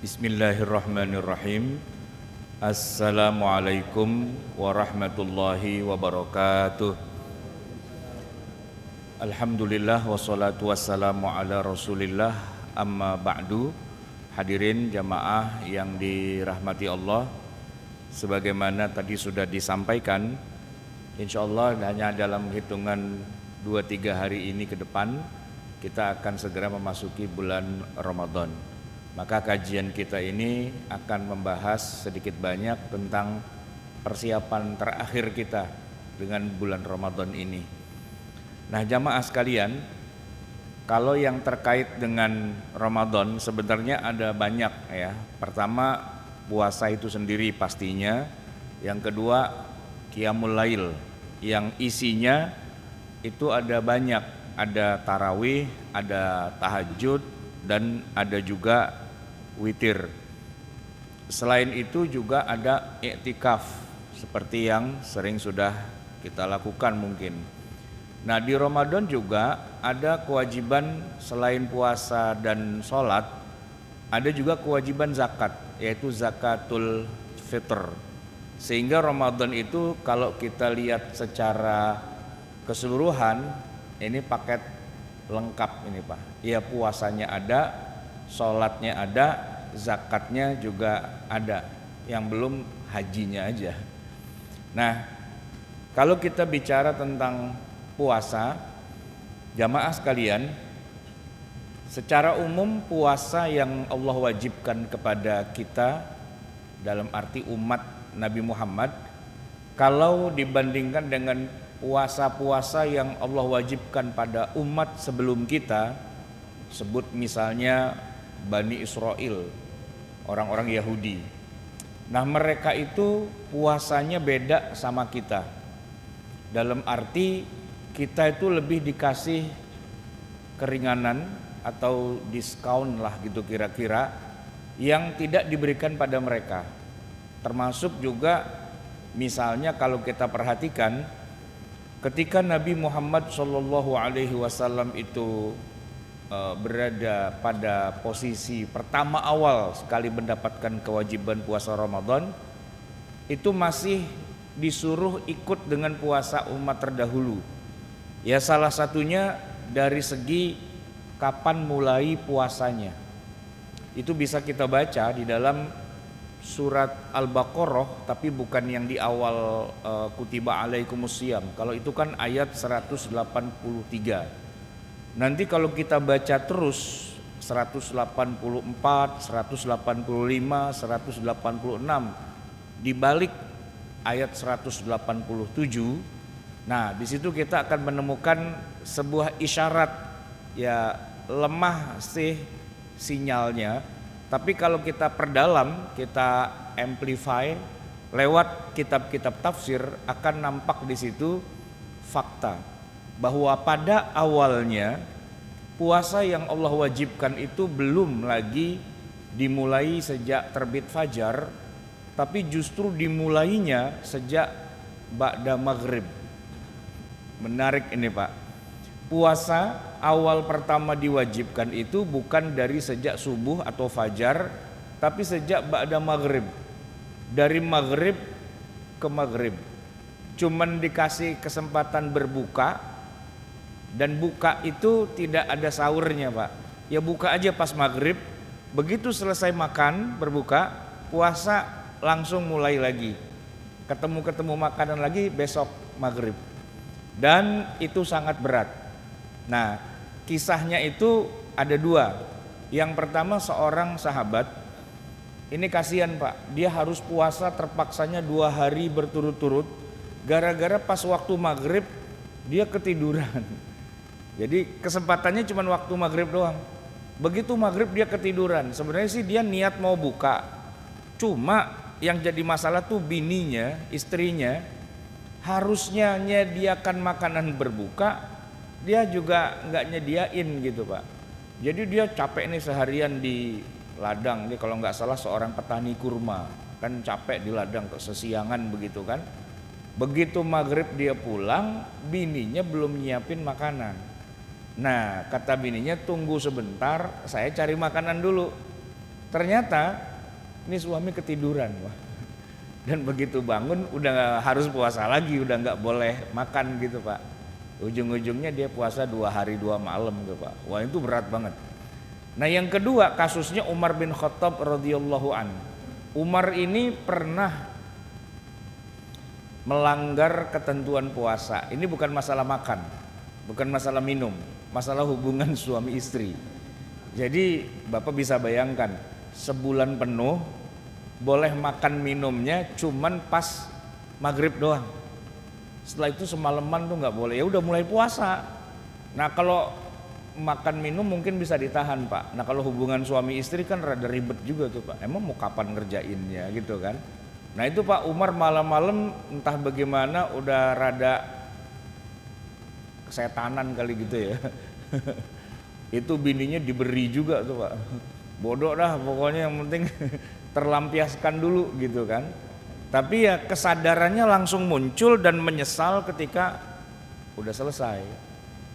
Bismillahirrahmanirrahim. Assalamualaikum warahmatullahi wabarakatuh. Alhamdulillah wassalatu wassalamu ala rasulillah, amma ba'du. Hadirin jamaah yang dirahmati Allah, sebagaimana tadi sudah disampaikan, insyaallah hanya dalam hitungan 2-3 hari ini ke depan kita akan segera memasuki bulan Ramadan. Maka kajian kita ini akan membahas sedikit banyak tentang persiapan terakhir kita dengan bulan Ramadan ini. Nah, jamaah sekalian, kalau yang terkait dengan Ramadan sebenarnya ada banyak ya. Pertama, puasa itu sendiri pastinya. Yang kedua, qiyamul lail yang isinya itu ada banyak. Ada tarawih, ada tahajud, dan ada juga witir. Selain itu juga ada iktikaf seperti yang sering sudah kita lakukan mungkin. Nah, di Ramadan juga ada kewajiban selain puasa dan sholat, ada juga kewajiban zakat, yaitu zakatul fitr. Sehingga Ramadan itu kalau kita lihat secara keseluruhan ini paket lengkap ini Pak. Ya, puasanya ada, sholatnya ada, zakatnya juga ada, yang belum hajinya aja. Nah, kalau kita bicara tentang puasa, jamaah sekalian, secara umum puasa yang Allah wajibkan kepada kita dalam arti umat Nabi Muhammad, kalau dibandingkan dengan puasa-puasa yang Allah wajibkan pada umat sebelum kita, sebut misalnya Bani Israel, orang-orang Yahudi. Nah, mereka itu puasanya beda sama kita. Dalam arti kita itu lebih dikasih keringanan atau diskon lah gitu kira-kira, yang tidak diberikan pada mereka. Termasuk juga misalnya kalau kita perhatikan ketika Nabi Muhammad SAW itu berada pada posisi pertama awal sekali mendapatkan kewajiban puasa Ramadan, itu masih disuruh ikut dengan puasa umat terdahulu. Ya, salah satunya dari segi kapan mulai puasanya. Itu bisa kita baca di dalam surat Al-Baqarah, tapi bukan yang di awal kutiba alaikumusiyam. Kalau itu kan ayat 183. Nanti kalau kita baca terus 184, 185, 186 di balik ayat 187, nah di situ kita akan menemukan sebuah isyarat, ya lemah sih sinyalnya, tapi kalau kita perdalam, kita amplify lewat kitab-kitab tafsir, akan nampak di situ fakta bahwa pada awalnya puasa yang Allah wajibkan itu belum lagi dimulai sejak terbit fajar, tapi justru dimulainya sejak ba'da maghrib. Menarik ini Pak. Puasa awal pertama diwajibkan itu bukan dari sejak subuh atau fajar, tapi sejak ba'da maghrib. Dari maghrib ke maghrib. Cuman dikasih kesempatan berbuka, dan buka itu tidak ada sahurnya Pak. Ya buka aja pas maghrib, begitu selesai makan berbuka, puasa langsung mulai lagi. Ketemu makanan lagi besok maghrib. Dan itu sangat berat. Nah, kisahnya itu ada dua. Yang pertama, seorang sahabat, ini kasihan Pak, dia harus puasa terpaksanya 2 hari berturut-turut, gara-gara pas waktu maghrib dia ketiduran. Jadi kesempatannya cuma waktu maghrib doang. Begitu maghrib dia ketiduran. Sebenarnya sih dia niat mau buka, cuma yang jadi masalah tuh bininya, istrinya, harusnya nyediakan makanan berbuka, dia juga nggak nyediain gitu Pak. Jadi dia capek nih seharian di ladang. Dia kalau nggak salah seorang petani kurma, kan capek di ladang sesiangan begitu kan. Begitu maghrib dia pulang, bininya belum nyiapin makanan. Nah, kata bininya, tunggu sebentar, saya cari makanan dulu. Ternyata ini suami ketiduran, wah. Dan begitu bangun udah harus puasa lagi, udah nggak boleh makan gitu Pak. Ujung-ujungnya dia puasa 2 hari 2 malam gitu Pak. Wah itu berat banget. Nah yang kedua kasusnya Umar bin Khattab radhiyallahu an. Umar ini pernah melanggar ketentuan puasa. Ini bukan masalah makan, bukan masalah minum, masalah hubungan suami istri. Jadi Bapak bisa bayangkan sebulan penuh boleh makan minumnya cuman pas maghrib doang. Setelah itu semalaman tuh nggak boleh. Ya udah mulai puasa. Nah kalau makan minum mungkin bisa ditahan Pak. Nah kalau hubungan suami istri kan rada ribet juga tuh Pak. Emang mau kapan ngerjainnya gitu kan? Nah itu Pak Umar malam-malam entah bagaimana udah rada kesetanan kali gitu ya. Itu bininya diberi juga tuh Pak. Bodoh dah pokoknya yang penting terlampiaskan dulu gitu kan. Tapi ya kesadarannya langsung muncul dan menyesal ketika udah selesai.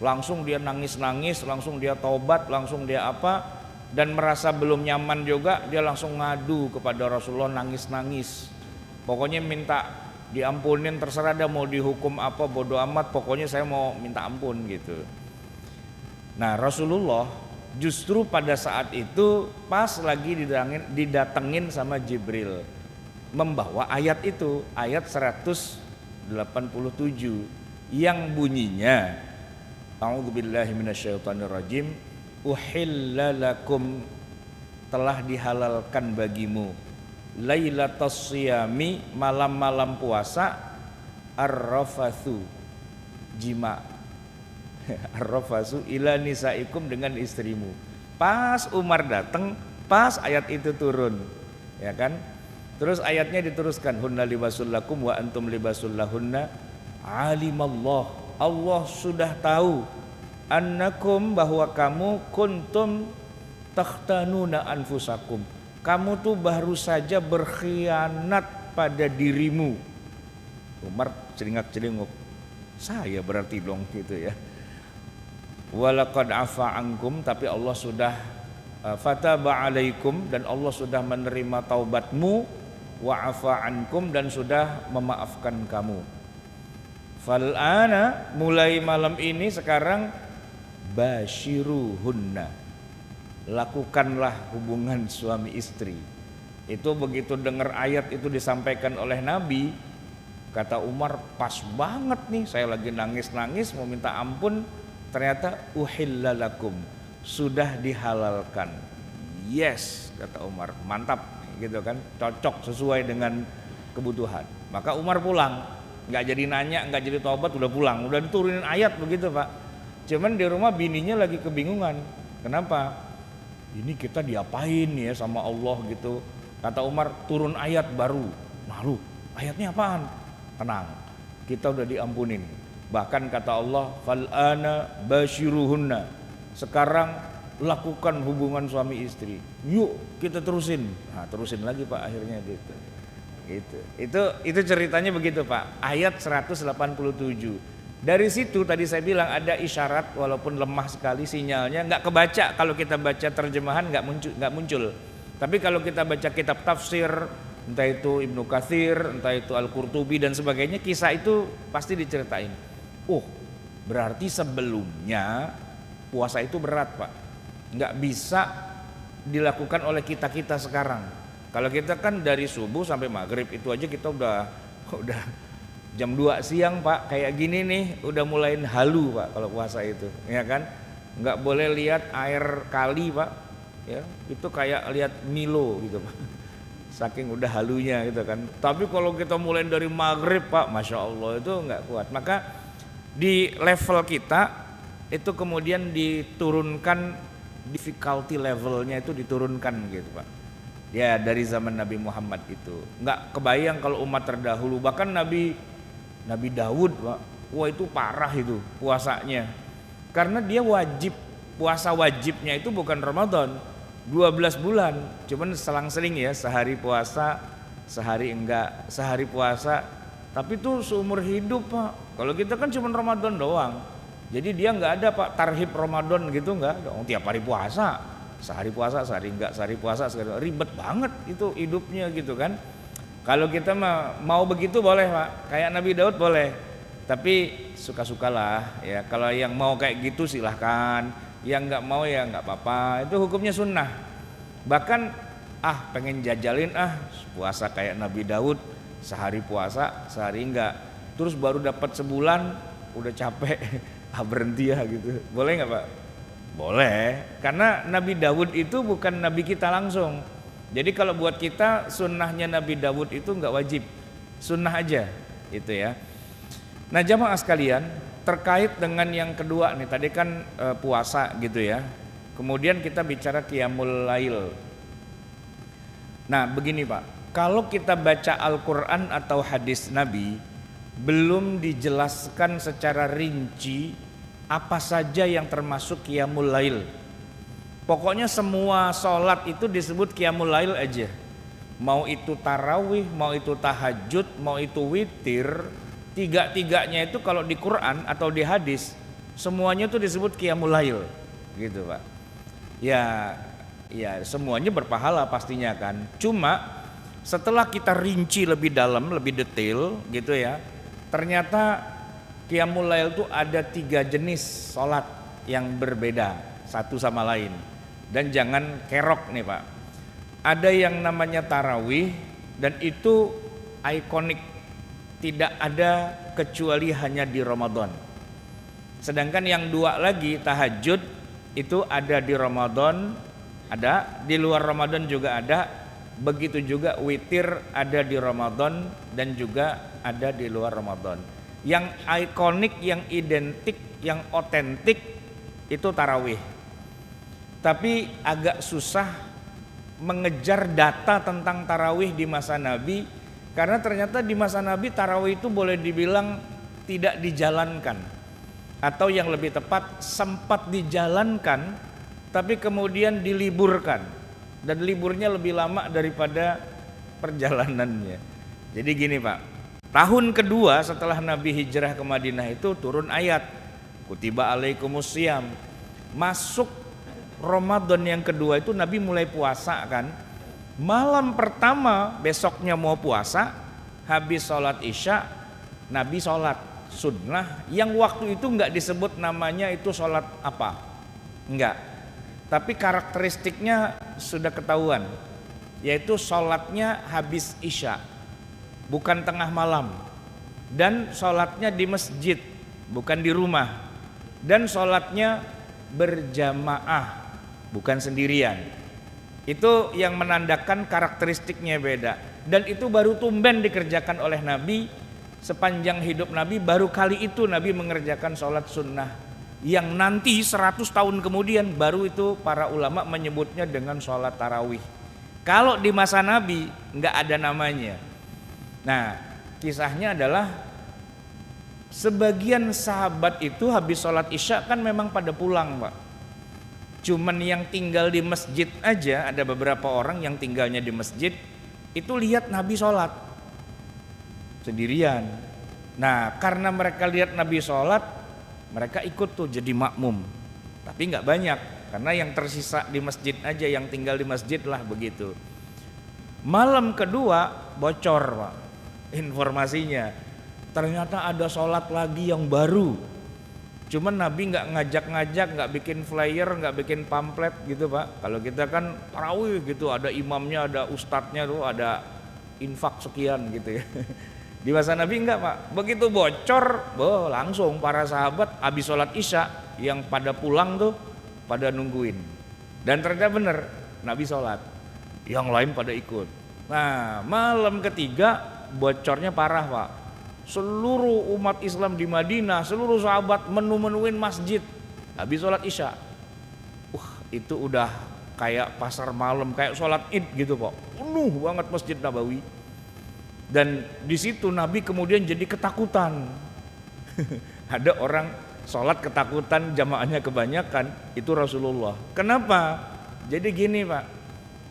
Langsung dia nangis-nangis, langsung dia taubat, langsung dia apa, dan merasa belum nyaman juga dia langsung ngadu kepada Rasulullah nangis-nangis. Pokoknya minta diampunin, terserah dia mau dihukum apa bodo amat, pokoknya saya mau minta ampun gitu. Nah Rasulullah justru pada saat itu pas lagi didatengin sama Jibril membawa ayat itu, ayat 187 yang bunyinya A'udzubillahi minasyaitonirrajim, uhilla lakum, telah dihalalkan bagimu, lailatus siyami, malam-malam puasa, ar-rafathu, jima, ar-rafathu ila nisaikum, dengan istrimu. Pas Umar datang, pas ayat itu turun, ya kan? Terus ayatnya diteruskan, hunna libasul lakum wa antum libasul lahunna, alimallah, Allah sudah tahu, annakum, bahwa kamu, kuntum takhtanuna anfusakum, kamu tuh baru saja berkhianat pada dirimu. Umar celingak-celinguk, saya berarti dong gitu ya. Walaqad afa ankum, tapi Allah sudah fataba alaikum, dan Allah sudah menerima taubatmu, wa afa ankum, dan sudah memaafkan kamu. Fal'ana, mulai malam ini sekarang, basyiruhunna, lakukanlah hubungan suami istri. Itu begitu dengar ayat itu disampaikan oleh Nabi, kata Umar, pas banget nih, saya lagi nangis-nangis mau minta ampun, ternyata uhilla lakum, sudah dihalalkan. Yes, kata Umar, mantap gitu kan, cocok sesuai dengan kebutuhan. Maka Umar pulang. Nggak jadi nanya, nggak jadi taubat, udah pulang, udah diturunin ayat begitu Pak. Cuman di rumah bininya lagi kebingungan, kenapa? Ini kita diapain ya sama Allah gitu. Kata Umar, turun ayat baru. Malu, ayatnya apaan? Tenang, kita udah diampunin. Bahkan kata Allah, fal'ana basyiruhunna, sekarang lakukan hubungan suami istri. Yuk kita terusin. Nah terusin lagi Pak akhirnya gitu. Itu ceritanya begitu Pak. Ayat 187. Dari situ tadi saya bilang ada isyarat, walaupun lemah sekali sinyalnya, nggak kebaca kalau kita baca terjemahan, nggak muncul. Tapi kalau kita baca kitab tafsir, entah itu Ibnu Katsir, entah itu Al-Qurtubi dan sebagainya, kisah itu pasti diceritain. Oh, berarti sebelumnya puasa itu berat Pak. Nggak bisa dilakukan oleh kita sekarang. Kalau kita kan dari subuh sampai maghrib itu aja kita udah jam 2 siang Pak, kayak gini nih udah mulain halu Pak kalau puasa itu, ya kan? Nggak boleh lihat air kali Pak, ya itu kayak lihat Milo gitu Pak, saking udah halunya gitu kan. Tapi kalau kita mulai dari maghrib Pak, masya Allah itu nggak kuat. Maka di level kita itu kemudian diturunkan, difficulty levelnya itu diturunkan gitu Pak. Ya dari zaman Nabi Muhammad itu nggak kebayang kalau umat terdahulu, bahkan Nabi Daud Pak, wah itu parah itu puasanya, karena dia wajib, puasa wajibnya itu bukan Ramadan 12 bulan, cuman selang-seling ya, sehari puasa sehari enggak, sehari puasa, tapi itu seumur hidup Pak. Kalau kita kan cuma Ramadan doang, jadi dia nggak ada Pak tarhib Ramadan gitu, nggak ada, tiap hari puasa. sehari puasa, sehari enggak, sehari puasa, sehari ribet banget itu hidupnya gitu kan. Kalau kita mau begitu boleh Pak, kayak Nabi Daud boleh. Tapi suka-sukalah ya. Kalau yang mau kayak gitu silahkan, yang nggak mau ya nggak apa-apa. Itu hukumnya sunnah. Bahkan pengen jajalin puasa kayak Nabi Daud, sehari puasa, sehari enggak. Terus baru dapat sebulan udah capek, berhenti ya gitu. Boleh nggak Pak? Boleh, karena Nabi Daud itu bukan Nabi kita langsung. Jadi kalau buat kita sunnahnya Nabi Daud itu nggak wajib, sunnah aja itu ya. Nah jamaah sekalian, terkait dengan yang kedua nih, tadi kan puasa gitu ya. Kemudian kita bicara qiyamul lail. Nah begini Pak, kalau kita baca Al-Quran atau hadis Nabi, belum dijelaskan secara rinci apa saja yang termasuk qiyamul lail. Pokoknya semua sholat itu disebut qiyamul lail aja. Mau itu tarawih, mau itu tahajud, mau itu witir, tiga-tiganya itu kalau di Quran atau di hadis semuanya itu disebut qiyamul lail gitu Pak. Ya semuanya berpahala pastinya kan. Cuma setelah kita rinci lebih dalam, lebih detail gitu ya, ternyata qiyamul lail itu ada 3 jenis sholat yang berbeda satu sama lain. Dan jangan kerok nih Pak. Ada yang namanya tarawih dan itu ikonik, tidak ada kecuali hanya di Ramadan. Sedangkan yang 2 lagi tahajud itu ada di Ramadan, ada di luar Ramadan juga ada. Begitu juga witir ada di Ramadan dan juga ada di luar Ramadan. Yang ikonik, yang identik, yang otentik itu tarawih. Tapi agak susah mengejar data tentang tarawih di masa Nabi, karena ternyata di masa Nabi tarawih itu boleh dibilang tidak dijalankan, atau yang lebih tepat sempat dijalankan tapi kemudian diliburkan, dan liburnya lebih lama daripada perjalanannya. Jadi gini Pak, tahun kedua setelah Nabi hijrah ke Madinah itu turun ayat kutiba alaikumusiyam. Masuk Ramadan yang kedua itu Nabi mulai puasa kan. Malam pertama besoknya mau puasa, habis sholat isya Nabi sholat sunnah yang waktu itu enggak disebut namanya itu sholat apa, enggak. Tapi karakteristiknya sudah ketahuan, yaitu sholatnya habis isya, bukan tengah malam. Dan sholatnya di masjid, bukan di rumah. Dan sholatnya berjamaah, bukan sendirian. Itu yang menandakan karakteristiknya beda. Dan itu baru tumben dikerjakan oleh Nabi. Sepanjang hidup Nabi baru kali itu Nabi mengerjakan sholat sunnah, yang nanti 100 tahun kemudian baru itu para ulama menyebutnya dengan sholat tarawih. Kalau di masa Nabi nggak ada namanya. Nah kisahnya adalah sebagian sahabat itu habis sholat isya kan memang pada pulang Pak. Cuman yang tinggal di masjid aja, ada beberapa orang yang tinggalnya di masjid itu lihat Nabi sholat sendirian. Nah karena mereka lihat Nabi sholat, mereka ikut tuh jadi makmum. Tapi nggak banyak, karena yang tersisa di masjid aja, yang tinggal di masjid lah begitu. Malam kedua bocor Pak informasinya, ternyata ada sholat lagi yang baru. Cuman Nabi nggak ngajak-ngajak, nggak bikin flyer, nggak bikin pamflet gitu Pak. Kalau kita kan tarawih gitu, ada imamnya, ada ustadznya tuh, ada infak sekian gitu ya. Di masa Nabi enggak Pak. Begitu bocor, langsung para sahabat habis sholat isya yang pada pulang tuh pada nungguin. Dan ternyata bener Nabi sholat, yang lain pada ikut. Nah malam ketiga bocornya parah Pak. Seluruh umat Islam di Madinah, seluruh sahabat menu-menuin masjid habis sholat isya. Itu udah kayak pasar malam, kayak sholat id gitu Pak. Penuh banget Masjid Nabawi. Dan di situ Nabi kemudian jadi ketakutan. Ada orang sholat ketakutan, jamaahnya kebanyakan, itu Rasulullah. Kenapa? Jadi gini Pak,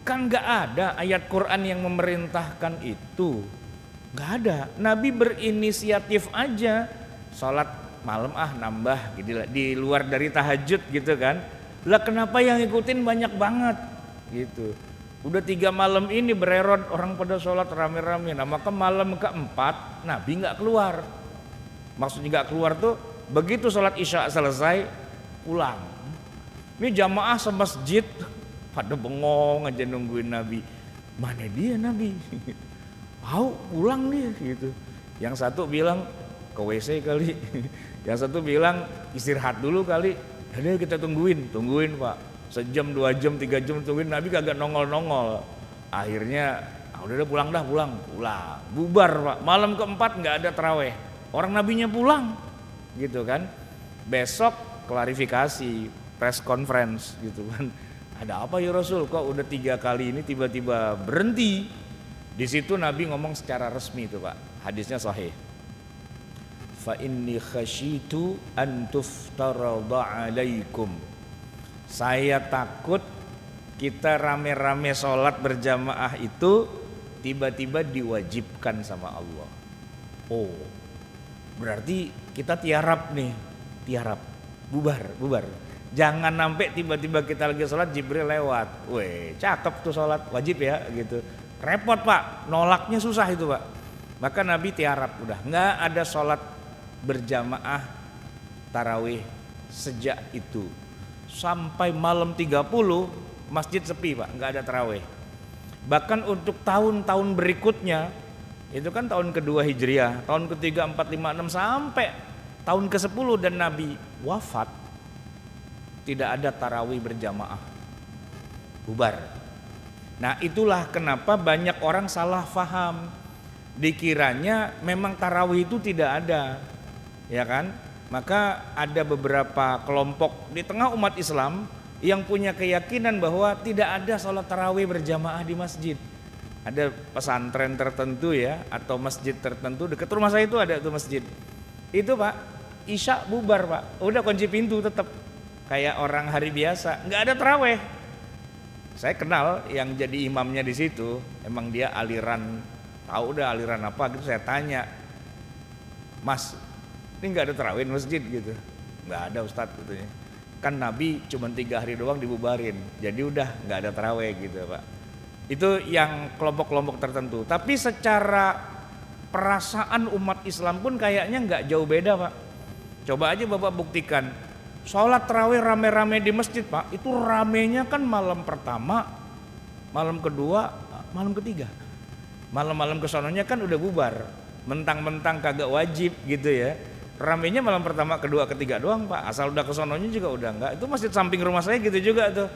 kan gak ada ayat Quran yang memerintahkan itu. Gak ada. Nabi berinisiatif aja sholat malam nambah gitu, di luar dari tahajud gitu kan. Lah kenapa yang ngikutin banyak banget gitu. Udah 3 malam ini bererot orang pada sholat rame-rame. Nah maka malam keempat Nabi nggak keluar. Maksudnya nggak keluar tuh begitu sholat isya selesai pulang. Ini jamaah semasjid pada bengong aja nungguin Nabi. Mana dia Nabi? Pulang dia gitu. Yang satu bilang ke WC kali. Yang satu bilang istirahat dulu kali. Jadi kita tungguin Pak. Sejam, 2 jam, 3 jam tungguin Nabi kagak nongol-nongol. Akhirnya udah pulang. Bubar Pak. Malam keempat nggak ada taraweh. Orang Nabinya pulang gitu kan. Besok klarifikasi, press conference gitu kan. Ada apa ya Rasul? Kok udah 3 kali ini tiba-tiba berhenti? Di situ Nabi ngomong secara resmi itu Pak. Hadisnya sahih. Fa inni khasyitu an tuftarada alaikum. Saya takut kita rame-rame sholat berjamaah itu tiba-tiba diwajibkan sama Allah. Oh, berarti kita tiarap, bubar. Jangan sampai tiba-tiba kita lagi sholat Jibril lewat. Weh, cakep tuh sholat, wajib ya gitu. Repot Pak, nolaknya susah itu Pak. Maka Nabi tiarap udah, nggak ada sholat berjamaah tarawih sejak itu. Sampai malam 30 masjid sepi Pak, nggak ada tarawih. Bahkan untuk tahun-tahun berikutnya, itu kan tahun kedua Hijriah, tahun ketiga, 4, 5, 6 sampai tahun ke-10 dan Nabi wafat, tidak ada tarawih berjamaah, bubar. Nah itulah kenapa banyak orang salah faham, dikiranya memang tarawih itu tidak ada, ya kan? Maka ada beberapa kelompok di tengah umat Islam yang punya keyakinan bahwa tidak ada sholat tarawih berjamaah di masjid. Ada pesantren tertentu ya, atau masjid tertentu dekat rumah saya itu ada tuh masjid. Itu Pak, isya bubar Pak, udah kunci pintu tetap kayak orang hari biasa, nggak ada tarawih. Saya kenal yang jadi imamnya di situ, emang dia aliran, tahu udah aliran apa gitu. Saya tanya, Mas, ini nggak ada tarawih masjid gitu? Nggak ada Ustadz katanya. Kan Nabi cuma 3 hari doang dibubarin, jadi udah nggak ada tarawih gitu Pak. Itu yang kelompok-kelompok tertentu. Tapi secara perasaan umat Islam pun kayaknya nggak jauh beda Pak. Coba aja Bapak buktikan, sholat tarawih rame-rame di masjid Pak, itu ramenya kan malam pertama, malam kedua, malam ketiga. Malam-malam kesononya kan udah bubar, mentang-mentang kagak wajib gitu ya. Ramenya malam pertama, kedua, ketiga doang Pak. Asal udah kesononya juga udah enggak. Itu masjid samping rumah saya gitu juga tuh.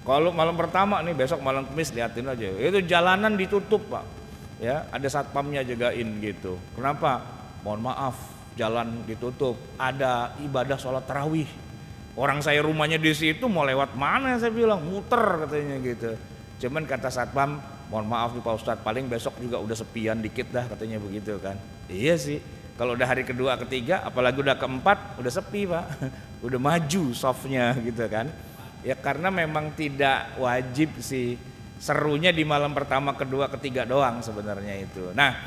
Kalau malam pertama nih, besok malam Kamis liatin aja. Itu jalanan ditutup Pak. Ya, ada satpamnya jagain gitu. Kenapa? Mohon maaf, jalan ditutup. Ada ibadah sholat tarawih. Orang saya rumahnya di situ, mau lewat mana saya bilang, muter katanya gitu. Cuman kata satpam, mohon maaf nih Pak Ustadz, paling besok juga udah sepian dikit dah katanya begitu kan. Iya sih. Kalau udah hari kedua, ketiga, apalagi udah keempat, udah sepi Pak, udah maju softnya gitu kan. Ya karena memang tidak wajib sih, serunya di malam pertama, kedua, ketiga doang sebenarnya itu. Nah,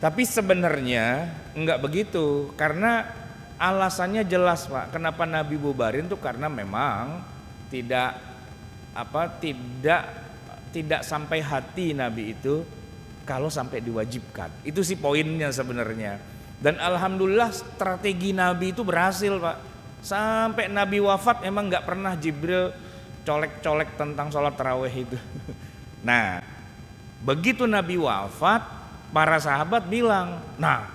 tapi sebenarnya enggak begitu, karena alasannya jelas Pak. Kenapa Nabi bubarin tuh karena memang tidak sampai hati Nabi itu kalau sampai diwajibkan. Itu sih poinnya sebenarnya. Dan alhamdulillah strategi Nabi itu berhasil Pak. Sampai Nabi wafat emang nggak pernah Jibril colek-colek tentang sholat tarawih itu. Nah begitu Nabi wafat, para sahabat bilang, nah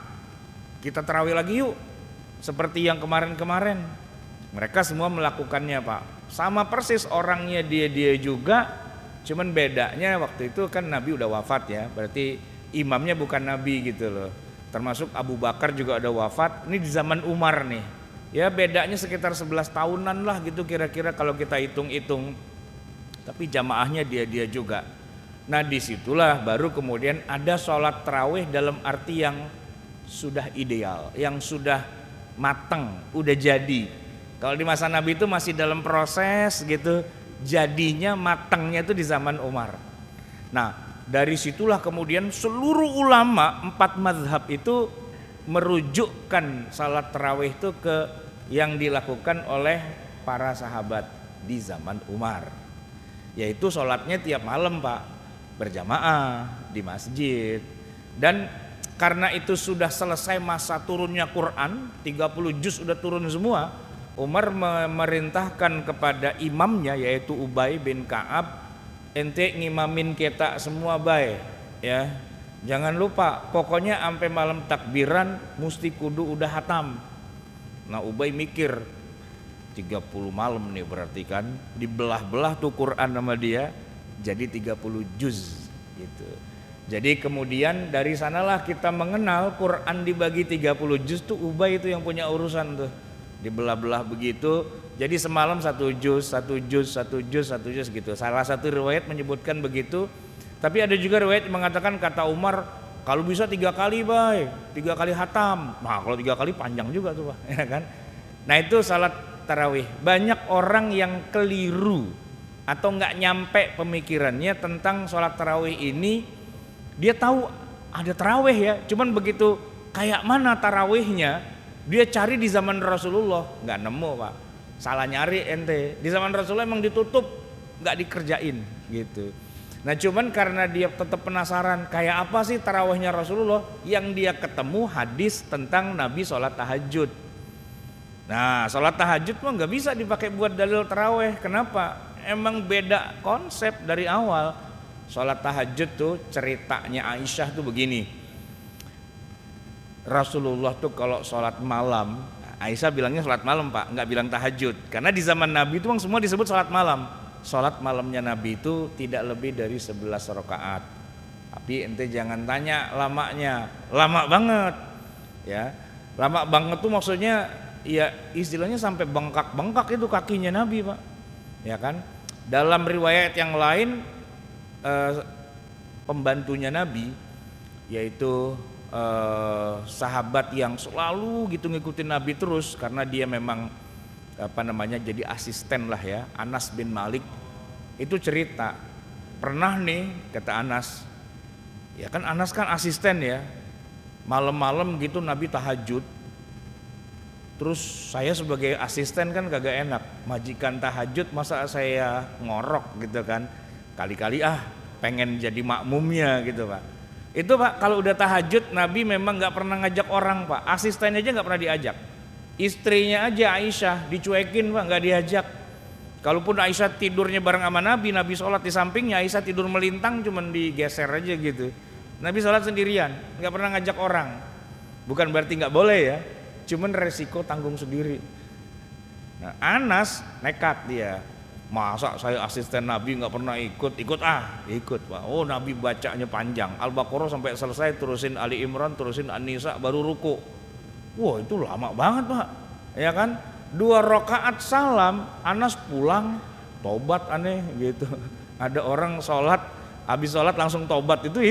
kita tarawih lagi yuk, seperti yang kemarin-kemarin. Mereka semua melakukannya Pak. Sama persis orangnya dia juga, cuman bedanya waktu itu kan Nabi udah wafat ya, berarti imamnya bukan Nabi gitu loh. Termasuk Abu Bakar juga ada wafat. Ini di zaman Umar nih. Ya bedanya sekitar 11 tahunan lah gitu kira-kira kalau kita hitung-hitung. Tapi jamaahnya dia juga. Nah disitulah baru kemudian ada sholat tarawih dalam arti yang sudah ideal, yang sudah mateng, udah jadi. Kalau di masa Nabi itu masih dalam proses gitu, jadinya matengnya itu di zaman Umar. Nah dari situlah kemudian seluruh ulama 4 mazhab itu merujukkan salat tarawih itu ke yang dilakukan oleh para sahabat. di zaman Umar, yaitu sholatnya tiap malam Pak, berjamaah di masjid. Dan karena itu sudah selesai masa turunnya Quran, 30 juz sudah turun semua, Umar memerintahkan kepada imamnya yaitu Ubay bin Ka'ab, ente ngimamin kita semua baik ya, jangan lupa pokoknya sampai malam takbiran mesti kudu udah hatam. Nah Ubay mikir 30 malam nih berarti kan dibelah-belah tuh Quran sama dia jadi 30 juz gitu. Jadi kemudian dari sanalah kita mengenal Quran dibagi 30 juz tuh Ubay itu yang punya urusan tuh, dibelah-belah begitu. Jadi semalam 1 juz gitu. Salah satu riwayat menyebutkan begitu. Tapi ada juga riwayat mengatakan kata Umar, kalau bisa 3 kali bay, 3 kali hatam. Nah kalau 3 kali panjang juga tuh Pak, ya kan. Nah itu salat tarawih. Banyak orang yang keliru atau nggak nyampe pemikirannya tentang sholat tarawih ini. Dia tahu ada tarawih ya, cuman begitu kayak mana tarawihnya dia cari di zaman Rasulullah nggak nemu Pak. Salah nyari ente. Di zaman Rasulullah emang ditutup, nggak dikerjain gitu. Nah cuman karena dia tetap penasaran kayak apa sih tarawihnya Rasulullah, yang dia ketemu hadis tentang Nabi sholat tahajud. Nah sholat tahajud mah nggak bisa dipakai buat dalil tarawih. Kenapa? Emang beda konsep dari awal. Sholat tahajud tuh ceritanya Aisyah tuh begini. Rasulullah tuh kalau sholat malam, Aisyah bilangnya sholat malam Pak, nggak bilang tahajud. Karena di zaman Nabi itu semua disebut sholat malam. Sholat malamnya Nabi itu tidak lebih dari 11 rakaat. Tapi ente jangan tanya lamanya, lama banget ya. Lama banget tuh maksudnya ya istilahnya sampai bengkak-bengkak itu kakinya Nabi Pak, ya kan. Dalam riwayat yang lain pembantunya Nabi yaitu sahabat yang selalu gitu ngikutin Nabi terus karena dia memang jadi asisten lah ya, Anas bin Malik itu cerita pernah nih kata Anas, ya kan Anas kan asisten ya, malam-malam gitu Nabi tahajud, terus saya sebagai asisten kan kagak enak, majikan tahajud masa saya ngorok gitu kan, kali-kali pengen jadi makmumnya gitu Pak. Itu Pak kalau udah tahajud Nabi memang nggak pernah ngajak orang Pak, asisten aja nggak pernah diajak, istrinya aja Aisyah dicuekin Pak, nggak diajak. Kalaupun Aisyah tidurnya bareng sama Nabi sholat di sampingnya, Aisyah tidur melintang cuman digeser aja gitu. Nabi sholat sendirian, nggak pernah ngajak orang. Bukan berarti nggak boleh ya, cuman resiko tanggung sendiri. Nah Anas nekat dia, masa saya asisten Nabi nggak pernah ikut Pak. Oh Nabi bacanya panjang, Al-Baqarah sampai selesai, terusin Ali Imran, terusin An-Nisa, baru ruku. Wah itu lama banget Pak, ya kan. 2 rakaat salam, Anas pulang tobat aneh gitu. Ada orang sholat, habis sholat langsung tobat itu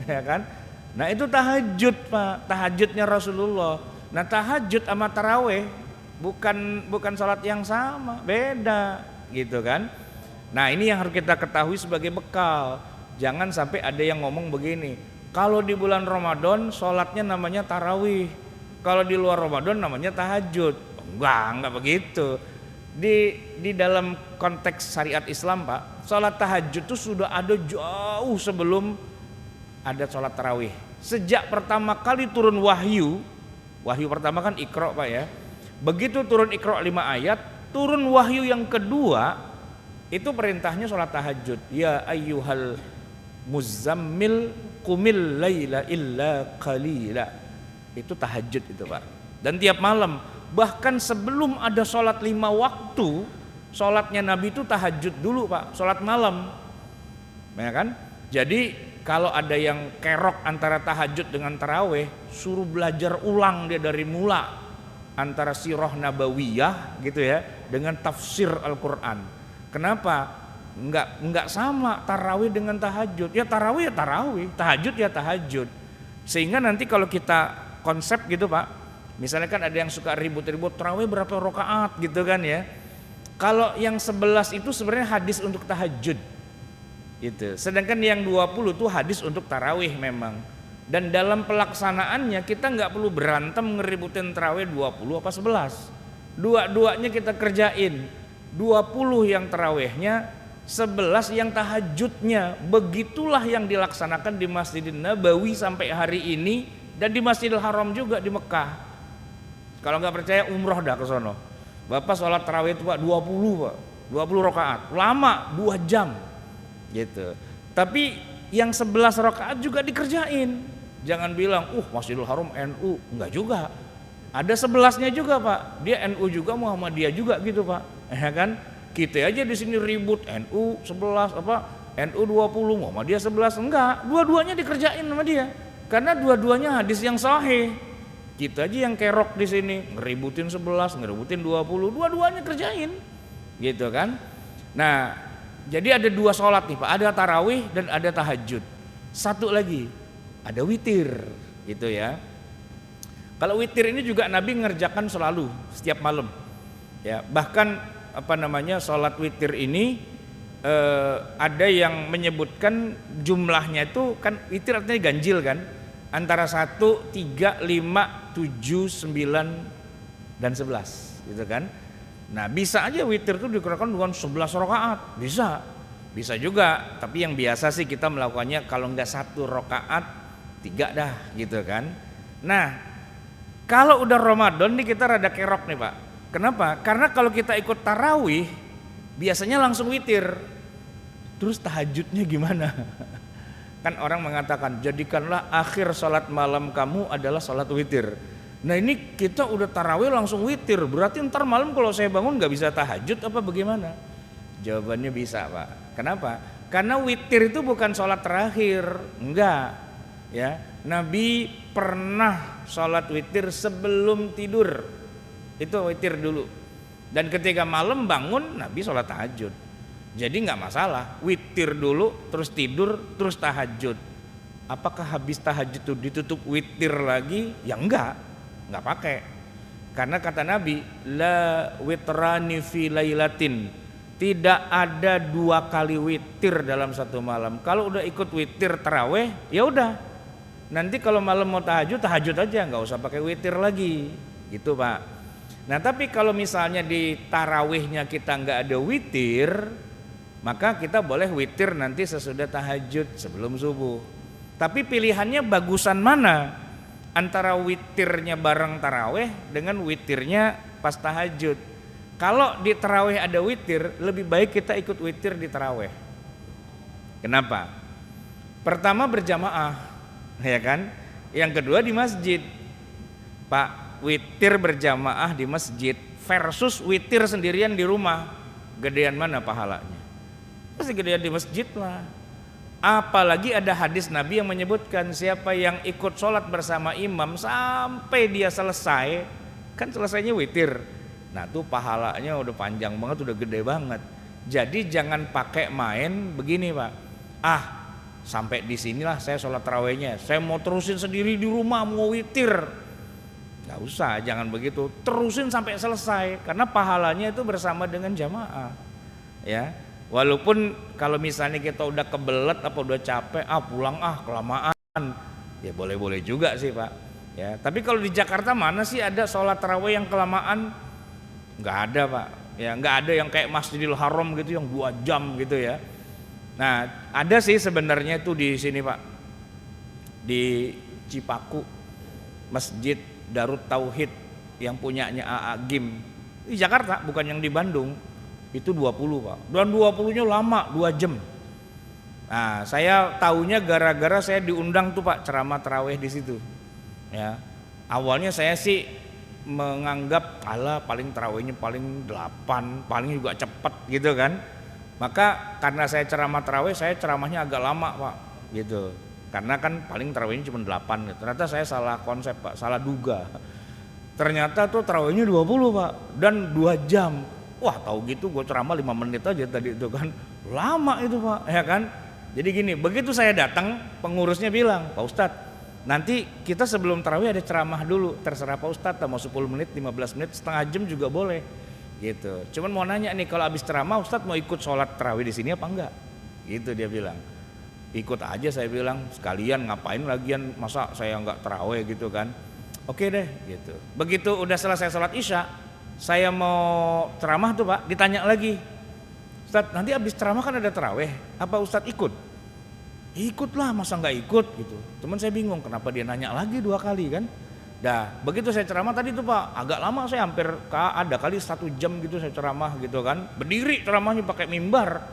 ya kan. Nah itu tahajud Pak, tahajudnya Rasulullah. Nah tahajud sama taraweh bukan sholat yang sama, beda gitu kan. Nah ini yang harus kita ketahui sebagai bekal. Jangan sampai ada yang ngomong begini, kalau di bulan Ramadan sholatnya namanya tarawih, kalau di luar Ramadan namanya tahajud. Enggak begitu. Di dalam konteks syariat Islam Pak, sholat tahajud itu sudah ada jauh sebelum ada sholat tarawih. Sejak pertama kali turun wahyu pertama kan Iqra Pak ya. Begitu turun Iqra 5 ayat, turun wahyu yang kedua itu perintahnya sholat tahajud. Ya ayyuhal muzammil qumil laila illa qalila. Itu tahajud itu Pak. Dan tiap malam, bahkan sebelum ada sholat 5 waktu, sholatnya Nabi itu tahajud dulu Pak, sholat malam, ya kan. Jadi kalau ada yang kerok antara tahajud dengan taraweh, suruh belajar ulang dia dari mula antara sirah nabawiyah gitu ya dengan tafsir Al-Quran. Kenapa? Enggak sama tarawih dengan tahajud. Ya tarawih ya tarawih, tahajud ya tahajud. Sehingga nanti kalau kita konsep gitu Pak, misalnya kan ada yang suka ribut-ribut tarawih berapa rakaat gitu kan ya. Kalau yang 11 itu sebenarnya hadis untuk tahajud gitu. Sedangkan yang 20 itu hadis untuk tarawih memang. Dan dalam pelaksanaannya kita nggak perlu berantem ngeributin tarawih 20 apa 11. Dua-duanya kita kerjain. 20 yang tarawihnya, 11 yang tahajudnya. Begitulah yang dilaksanakan di Masjidil Nabawi sampai hari ini, dan di Masjidil Haram juga di Mekah. Kalau nggak percaya umroh dah ke sono. Bapak sholat tarawih itu Pak 20 Pak, 20 rakaat, lama 2 jam gitu. Tapi yang 11 rakaat juga dikerjain. Jangan bilang, Masjidil Haram NU, enggak juga. Ada 11-nya juga Pak, dia NU juga, Muhammadiyah juga gitu Pak, ya kan? Kita aja di sini ribut NU 11 NU 20, Muhammadiyah 11, enggak, dua-duanya dikerjain sama dia. Karena dua-duanya hadis yang sahih. Kita aja yang kerok di sini, ngeributin 11, ngeributin 20, dua-duanya kerjain. Gitu kan? Nah, jadi ada 2 sholat nih Pak, ada tarawih dan ada tahajud. Satu lagi, ada witir gitu ya. Kalau witir ini juga Nabi ngerjakan selalu setiap malam. Ya, bahkan sholat witir ini ada yang menyebutkan jumlahnya itu kan, witir artinya ganjil kan, antara 1, 3, 5, 7, 9 dan 11 gitu kan. Nah, bisa aja witir itu dikerjakan dengan 11 rakaat, bisa juga, tapi yang biasa sih kita melakukannya kalau enggak 1 rakaat 3 dah gitu kan. Nah, kalau udah Ramadan nih kita rada kerok nih Pak. Kenapa? Karena kalau kita ikut tarawih biasanya langsung witir. Terus tahajudnya gimana? Kan orang mengatakan jadikanlah akhir sholat malam kamu adalah sholat witir. Nah ini kita udah tarawih langsung witir, berarti ntar malam kalau saya bangun gak bisa tahajud apa bagaimana? Jawabannya bisa Pak. Kenapa? Karena witir itu bukan sholat terakhir, enggak ya. Nabi pernah sholat witir sebelum tidur, itu witir dulu. Dan ketika malam bangun Nabi sholat tahajud. Jadi nggak masalah, witir dulu, terus tidur, terus tahajud. Apakah habis tahajud itu ditutup witir lagi? Ya nggak pakai. Karena kata Nabi, la witrani fi lailatin, tidak ada 2 kali witir dalam satu malam. Kalau udah ikut witir taraweh, ya udah. Nanti kalau malam mau tahajud aja, nggak usah pakai witir lagi, gitu Pak. Nah tapi kalau misalnya di tarawihnya kita nggak ada witir, maka kita boleh witir nanti sesudah tahajud sebelum subuh. Tapi pilihannya bagusan mana? Antara witirnya bareng tarawih dengan witirnya pas tahajud. Kalau di tarawih ada witir, lebih baik kita ikut witir di tarawih. Kenapa? Pertama berjamaah, ya kan? Yang kedua di masjid. Pak, witir berjamaah di masjid versus witir sendirian di rumah, gedean mana pahalanya? Pasti gedean di masjid lah. Apalagi ada hadis Nabi yang menyebutkan siapa yang ikut sholat bersama imam sampai dia selesai, kan selesainya witir. Nah tuh pahalanya udah panjang banget, udah gede banget. Jadi jangan pakai main begini Pak. Sampai di sinilah saya sholat tarawihnya, saya mau terusin sendiri di rumah mau witir. Gak usah, jangan begitu. Terusin sampai selesai, karena pahalanya itu bersama dengan jamaah. Ya. Walaupun kalau misalnya kita udah kebelet apa udah capek, pulang kelamaan, ya boleh-boleh juga sih Pak. Ya, tapi kalau di Jakarta mana sih ada sholat tarawih yang kelamaan? Nggak ada Pak. Ya, nggak ada yang kayak Masjidil Haram gitu yang 2 jam gitu ya. Nah, ada sih sebenarnya itu di sini Pak, di Cipaku, Masjid Darut Tauhid yang punyanya AA Gim di Jakarta, bukan yang di Bandung. Itu 20 Pak, dan 20-nya lama 2 jam. Nah saya tahunya gara-gara saya diundang tuh Pak ceramah tarawih di situ. Ya, awalnya saya sih menganggap paling tarawihnya paling 8, paling juga cepet gitu kan. Maka karena saya ceramah tarawih, saya ceramahnya agak lama Pak gitu. Karena kan paling tarawihnya cuma 8 gitu. Ternyata saya salah konsep Pak, salah duga. Ternyata tuh tarawihnya 20 Pak, dan 2 jam. Wah tahu gitu gue ceramah 5 menit aja tadi itu kan, lama itu Pak, ya kan. Jadi gini, begitu saya datang pengurusnya bilang, Pak Ustadz nanti kita sebelum tarawih ada ceramah dulu, terserah Pak Ustadz, mau 10 menit, 15 menit, setengah jam juga boleh gitu. Cuman mau nanya nih, kalau habis ceramah Ustadz mau ikut sholat tarawih di sini apa enggak? Gitu dia bilang. Ikut aja saya bilang, sekalian ngapain lagian, masa saya enggak tarawih gitu kan. Oke deh gitu. Begitu udah selesai sholat isya, saya mau ceramah tuh Pak, ditanya lagi, Ustadz nanti habis ceramah kan ada taraweh, apa Ustadz ikut? Ikutlah, masa nggak ikut gitu. Teman saya bingung kenapa dia nanya lagi 2 kali kan. Dah begitu saya ceramah tadi tuh Pak, agak lama, saya hampir ada kali 1 jam gitu saya ceramah gitu kan. Berdiri ceramahnya pakai mimbar,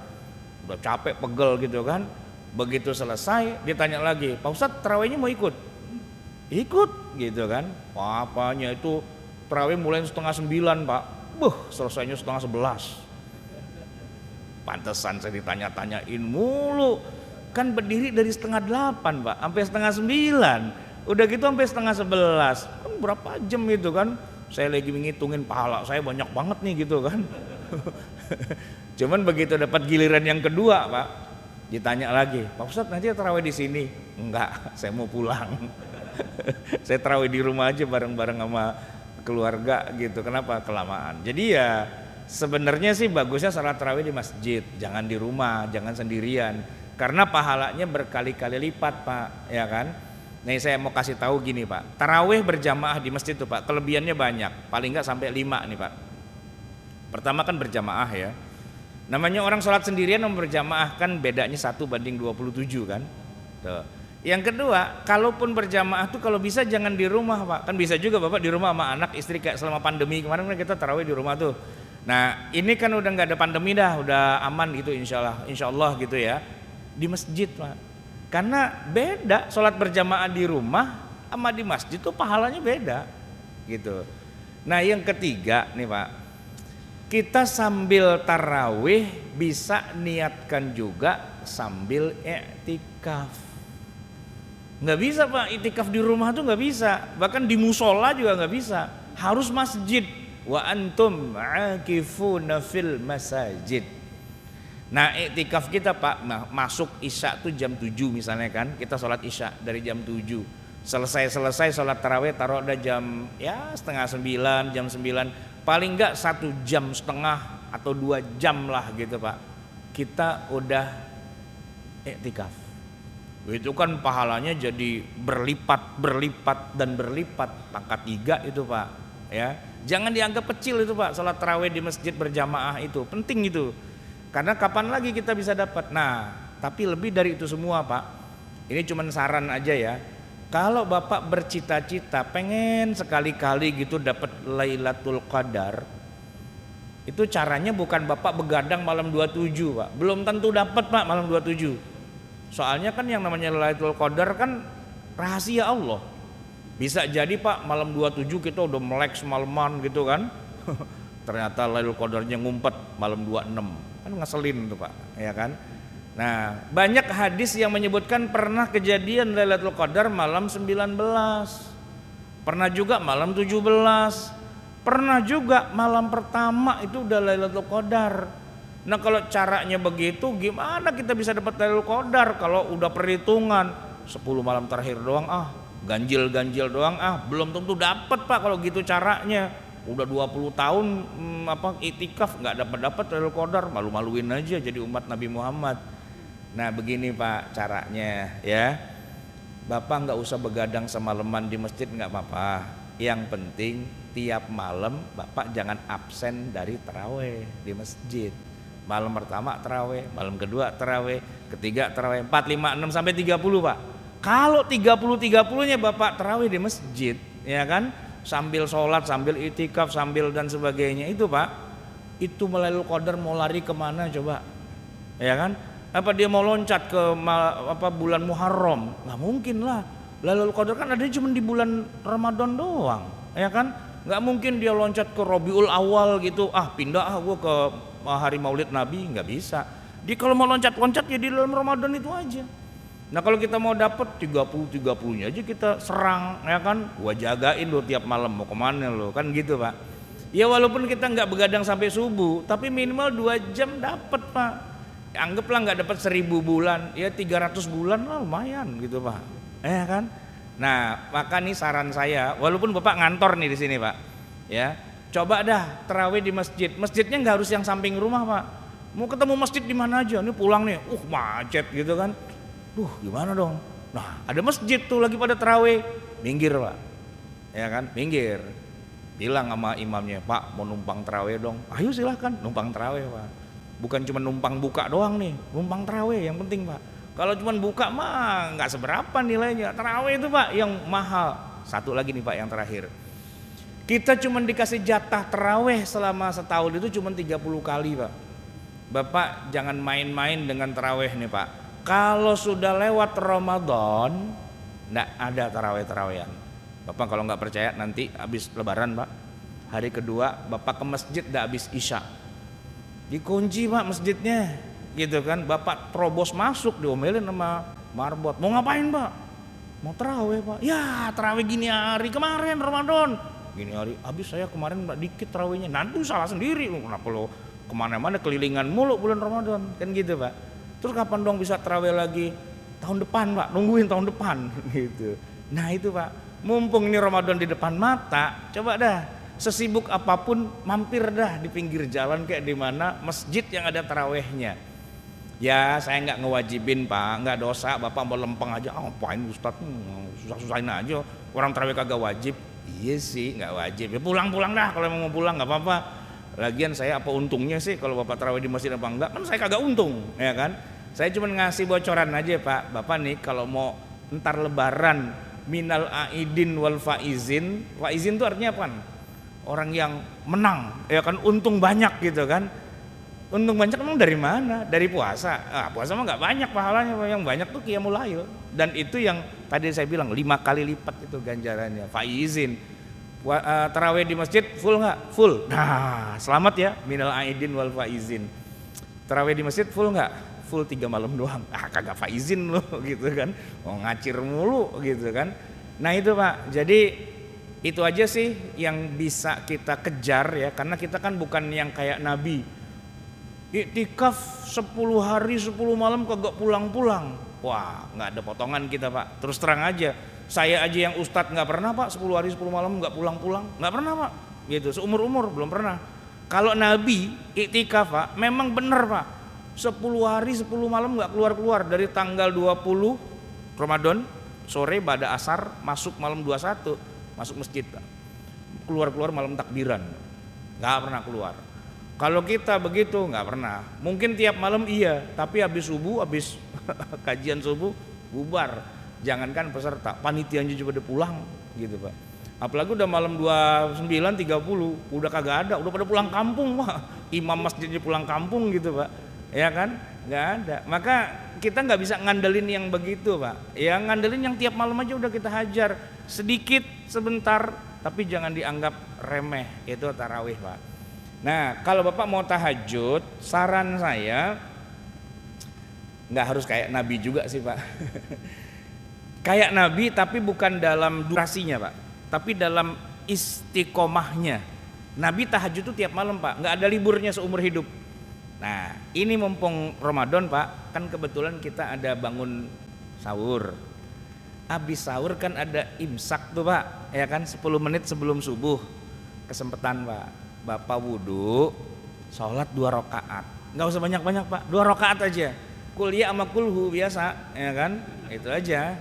udah capek pegel gitu kan. Begitu selesai ditanya lagi, Pak Ustadz tarawehnya mau ikut? Ikut gitu kan. Wah, apanya itu taraweh mulai 8:30 Pak, selesainya 10:30. Pantesan saya ditanya-tanyain mulu, kan berdiri dari 8:30 Pak sampai 8:30, udah gitu sampai 10:30, kan berapa jam itu kan. Saya lagi ngitungin pahala saya banyak banget nih gitu kan. Cuman begitu dapat giliran yang kedua Pak, ditanya lagi, Pak Ustadz nanti tarawih di sini? Enggak, saya mau pulang. Saya tarawih di rumah aja bareng-bareng sama keluarga gitu. Kenapa? Kelamaan. Jadi ya sebenarnya sih bagusnya salat tarawih di masjid, jangan di rumah, jangan sendirian. Karena pahalanya berkali-kali lipat Pak, ya kan? Nih saya mau kasih tahu gini Pak, tarawih berjamaah di masjid tuh Pak, kelebihannya banyak, paling nggak sampai 5 nih Pak. Pertama kan berjamaah ya. Namanya orang sholat sendirian sama berjamaah kan bedanya 1:27 kan. Tuh. Yang kedua, kalaupun berjamaah tuh kalau bisa jangan di rumah Pak. Kan bisa juga Bapak di rumah sama anak istri kayak selama pandemi kemarin kan kita tarawih di rumah tuh. Nah ini kan udah nggak ada pandemi dah, udah aman gitu insya Allah gitu ya. Di masjid Pak, karena beda sholat berjamaah di rumah sama di masjid tuh pahalanya beda gitu. Nah yang ketiga nih Pak, kita sambil tarawih bisa niatkan juga sambil i'tikaf. Nggak bisa Pak, i'tikaf di rumah tuh nggak bisa, bahkan di musola juga nggak bisa, harus masjid. Wa antum akifuna fil masajid. Nah iktikaf kita Pak, masuk isya tuh jam 7 misalnya kan, kita sholat isya dari jam 7, selesai sholat tarawih taruh ada jam ya 8:30, jam 9, paling enggak 1,5 jam atau 2 jam lah gitu Pak, kita udah iktikaf. Itu kan pahalanya jadi berlipat dan berlipat, pangkat 3 itu Pak ya. Jangan dianggap kecil itu Pak, sholat tarawih di masjid berjamaah itu penting itu. Karena kapan lagi kita bisa dapat. Nah, tapi lebih dari itu semua Pak, ini cuma saran aja ya. Kalau Bapak bercita-cita pengen sekali-kali gitu dapat Lailatul Qadar, itu caranya bukan Bapak begadang malam 27 Pak. Belum tentu dapat Pak malam 27. Soalnya kan yang namanya Lailatul Qadar kan rahasia Allah. Bisa jadi Pak malam 27 kita udah melek semalaman gitu kan. Ternyata Lailatul Qadarnya ngumpet malam 26. Kan ngeselin tuh Pak, ya kan? Nah, banyak hadis yang menyebutkan pernah kejadian Lailatul Qadar malam 19. Pernah juga malam 17. Pernah juga malam pertama itu udah Lailatul Qadar. Nah, kalau caranya begitu gimana kita bisa dapat Lailatul Qadar kalau udah perhitungan 10 malam terakhir doang ganjil doang belum tentu dapat Pak kalau gitu caranya. Udah 20 tahun iktikaf nggak dapat Lailatul Qadar, malu-maluin aja jadi umat Nabi Muhammad. Nah begini Pak caranya ya, Bapak nggak usah begadang semalaman di masjid nggak apa-apa. Yang penting tiap malam Bapak jangan absen dari taraweh di masjid. Malam pertama taraweh, malam kedua taraweh, ketiga taraweh, 4, 5, 6 sampai 30 Pak. Kalau 30-30-nya Bapak taraweh di masjid, ya kan? Sambil sholat, sambil itikaf, sambil dan sebagainya itu Pak, itu Lailatul Qadar mau lari kemana coba, ya kan? Apa dia mau loncat ke bulan Muharram? Nggak mungkin lah. Lailatul Qadar kan ada cuma di bulan Ramadan doang, ya kan? Nggak mungkin dia loncat ke Rabiul Awal gitu, pindah gua ke hari Maulid Nabi, nggak bisa. Dia kalau mau loncat-loncat ya di dalam Ramadan itu aja. Nah kalau kita mau dapat 30-30-nya aja kita serang, ya kan? Gua jagain lo tiap malam mau kemana lo, kan gitu Pak. Ya walaupun kita nggak begadang sampai subuh, tapi minimal 2 jam dapat Pak. Anggaplah nggak dapat 1000 bulan, ya 300 bulan lah lumayan gitu Pak. Ya kan? Nah maka nih saran saya, walaupun Bapak ngantor nih di sini Pak, ya coba dah tarawih di masjid. Masjidnya nggak harus yang samping rumah Pak. Mau ketemu masjid di mana aja, nih pulang nih, macet gitu kan. Gimana dong? Nah ada masjid tuh lagi pada tarawih, minggir Pak, ya kan, minggir. Bilang sama imamnya, Pak mau numpang terawih dong. Ayo silahkan numpang terawih Pak. Bukan cuma numpang buka doang nih, numpang terawih yang penting Pak. Kalau cuma buka mah nggak seberapa nilainya. Terawih itu Pak yang mahal. Satu lagi nih Pak yang terakhir. Kita cuma dikasih jatah terawih selama setahun itu cuma 30 kali Pak. Bapak jangan main-main dengan terawih nih Pak. Kalau sudah lewat Ramadan, nggak ada terawih-terawihan. Bapak kalau nggak percaya nanti habis Lebaran Pak, hari kedua Bapak ke masjid nggak habis Isya, dikunci Pak masjidnya, gitu kan. Bapak terobos masuk diomelin sama marbot. Mau ngapain Pak? Mau terawih Pak. Ya terawih gini hari kemarin Ramadan. Gini hari habis saya kemarin dikit terawihnya. Nanti salah sendiri lu, kenapa lo kemana-mana kelilingan mulu bulan Ramadan kan gitu Pak. Terus kapan dong bisa terawih lagi? Tahun depan Pak, nungguin tahun depan gitu. Nah itu Pak, mumpung ini Ramadan di depan mata, coba dah sesibuk apapun mampir dah di pinggir jalan kayak di mana masjid yang ada tarawehnya. Ya saya nggak ngewajibin Pak, nggak dosa Bapak mau lempeng aja, ngapain Ustadz susah-susahin aja, orang taraweh kagak wajib. Iya sih nggak wajib, ya pulang-pulang dah kalau mau pulang nggak apa-apa. Lagian saya apa untungnya sih kalau Bapak tarawih di masjid apa enggak, kan saya kagak untung ya kan. Saya cuma ngasih bocoran aja Pak, Bapak nih kalau mau ntar Lebaran minal aidin wal faizin. Faizin itu artinya apa? Orang yang menang ya kan, untung banyak gitu kan. Untung banyak emang dari mana? Dari puasa. Puasa mah nggak banyak pahalanya, yang banyak tuh qiyamul lail. Dan itu yang tadi saya bilang 5 kali lipat itu ganjarannya. Faizin. Tarawih di masjid full nggak? Full. Nah selamat ya minal aidin wal faizin. Tarawih di masjid full nggak? Full 3 malam doang. Kagak faizin lo gitu kan. Ngacir mulu gitu kan. Nah itu Pak. Jadi itu aja sih yang bisa kita kejar ya, karena kita kan bukan yang kayak Nabi. Iktikaf 10 hari 10 malam kagak pulang-pulang. Wah nggak ada potongan kita Pak. Terus terang aja. Saya aja yang ustadz nggak pernah Pak 10 hari 10 malam nggak pulang-pulang, nggak pernah Pak. Gitu seumur-umur belum pernah. Kalau Nabi iktikaf Pak memang benar Pak. 10 hari 10 malam nggak keluar-keluar dari tanggal 20 Ramadan sore pada asar masuk malam 21 masuk masjid Pak. Keluar-keluar malam takbiran, nggak pernah keluar. Kalau kita begitu nggak pernah. Mungkin tiap malam iya, tapi habis subuh, habis kajian subuh bubar. Jangankan peserta, panitianya juga udah pulang gitu Pak. Apalagi udah malam 29.30 udah kagak ada, udah pada pulang kampung Pak. Imam masjidnya pulang kampung gitu Pak. Ya kan? Nggak ada. Maka kita nggak bisa ngandelin yang begitu Pak. Ya ngandelin yang tiap malam aja udah kita hajar. Sedikit, sebentar, tapi jangan dianggap remeh. Itu tarawih Pak. Nah kalau Bapak mau tahajud, saran saya nggak harus kayak Nabi juga sih Pak. Kayak Nabi tapi bukan dalam durasinya Pak, tapi dalam istiqomahnya. Nabi tahajud itu tiap malam Pak, nggak ada liburnya seumur hidup. Nah ini mumpung Ramadan Pak, kan kebetulan kita ada bangun sahur. Habis sahur kan ada imsak tuh Pak, ya kan 10 menit sebelum subuh. Kesempatan Pak, Bapak wudhu, sholat 2 rakaat. Nggak usah banyak-banyak Pak, 2 rakaat aja. Kuliah sama kulhu biasa, ya kan? Itu aja.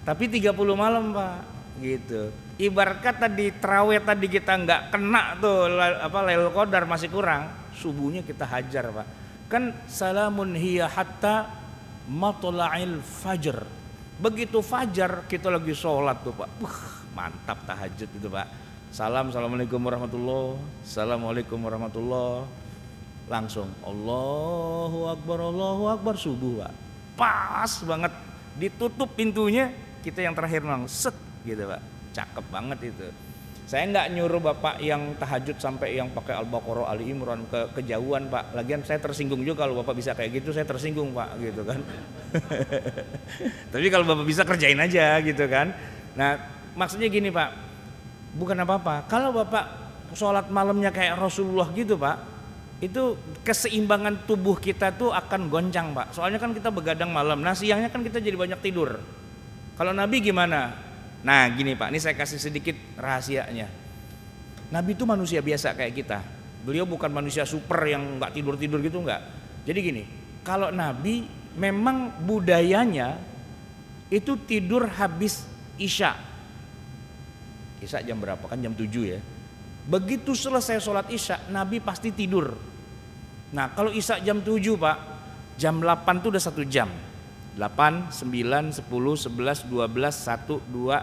Tapi 30 malam Pak, gitu. Ibarat kata di terawih tadi kita nggak kena tuh Lailatul Qadar masih kurang, subuhnya kita hajar Pak. Kan salamun hiya hatta matla'il fajr. Begitu fajar kita lagi sholat tuh Pak. Mantap tahajud itu Pak. Assalamualaikum warahmatullahi. Assalamualaikum warahmatullahi. Langsung Allahu Akbar subuh Pak. Pas banget ditutup pintunya, kita yang terakhir set gitu Pak. Cakep banget itu. Saya nggak nyuruh Bapak yang tahajud sampai yang pakai Al-Baqarah, Ali Imran kejauhan Pak. Lagian saya tersinggung juga kalau Bapak bisa kayak gitu, saya tersinggung Pak gitu kan. Tapi kalau Bapak bisa kerjain aja gitu kan. Nah maksudnya gini Pak, bukan apa-apa. Kalau Bapak sholat malamnya kayak Rasulullah gitu Pak, itu keseimbangan tubuh kita tuh akan goncang Pak. Soalnya kan kita begadang malam, nah siangnya kan kita jadi banyak tidur. Kalau Nabi gimana? Nah gini Pak, ini saya kasih sedikit rahasianya. Nabi itu manusia biasa kayak kita. Beliau bukan manusia super yang nggak tidur-tidur gitu, nggak. Jadi gini, kalau Nabi memang budayanya itu tidur habis Isya. Isya jam berapa? Kan jam 7 ya. Begitu selesai sholat Isya, Nabi pasti tidur. Nah kalau Isya jam 7 Pak, jam 8 itu udah 1 jam. 8, 9, 10, 11, 12, 1, 2,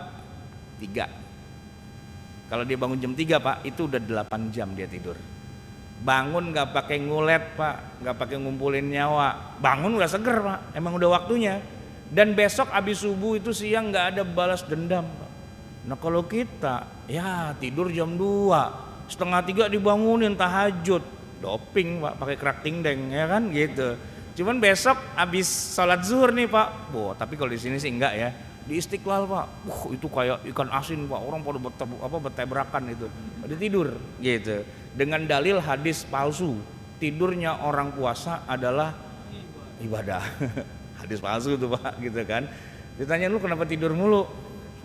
3. Kalau dia bangun jam 3 Pak, itu udah 8 jam dia tidur. Bangun gak pakai ngulet Pak, gak pakai ngumpulin nyawa. Bangun udah seger Pak, emang udah waktunya. Dan besok habis subuh itu siang gak ada balas dendam Pak. Nah kalau kita ya tidur jam 2, setengah 3 dibangunin tahajud, doping Pak, pakai kerak tingdeng ya kan gitu. Cuman besok habis sholat zuhur nih Pak, tapi kalau di sini sih enggak ya. Di Istiqlal Pak, itu kayak ikan asin Pak, orang pada bertabrakan itu, pada tidur gitu. Dengan dalil hadis palsu, tidurnya orang puasa adalah ibadah. Hadis palsu itu Pak gitu kan. Ditanya lu kenapa tidur mulu?